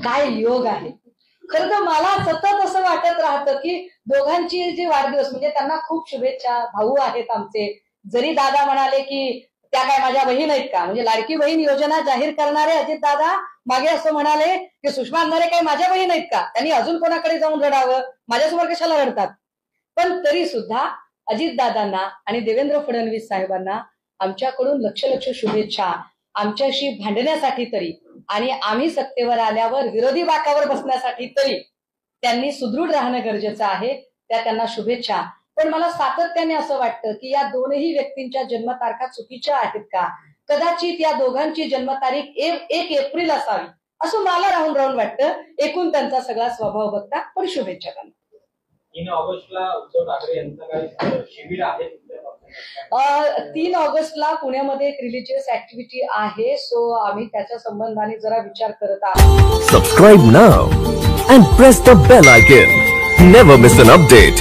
काय योग आहे. खरं तर मला सतत असं वाटत राहतं की दोघांची जी वाढदिवस म्हणजे त्यांना खूप शुभेच्छा. भाऊ आहेत आमचे. जरी दादा म्हणाले की त्या काय माझ्या बहीण आहेत का, म्हणजे लाडकी बहीण योजना जाहीर करणारे अजित दादा मागे असं म्हणाले की सुषमा अंधारे काही माझ्या बहीण आहेत का, त्यांनी अजून कोणाकडे जाऊन रडावं, माझ्यासमोर कशाला रडतात. पण तरी सुद्धा अजितदादांना आणि देवेंद्र फडणवीस साहेबांना आमच्याकडून लक्ष लक्ष शुभेच्छा. आमच्याशी भांडण्यासाठी तरी आणि आम्ही सत्तेवर आल्यावर विरोधी बाकावर बसण्यासाठी तरी त्यांनी सुदृढ राहणं गरजेचं आहे. त्या त्यांना शुभेच्छा. पण मला सातत्याने असं वाटतं की या दोनही व्यक्तींच्या जन्मतारखा चुकीच्या आहेत का. कदाचित या दोघांची जन्मतारीख 1 एप्रिल असावी असं मला राहून राहून वाटतं एकूण त्यांचा सगळा स्वभाव बघता. पण शुभेच्छा त्यांना. 3 ऑगस्टला उद्धव ठाकरे यांचं काही शिबिर आहे? 3 ऑगस्टला पुण्यामध्ये एक रिलीजियस ऍक्टिव्हिटी आहे. सो आम्ही त्याच्या संबंधाने जरा विचार करत आहोत. Subscribe now and press the bell icon. Never miss an update.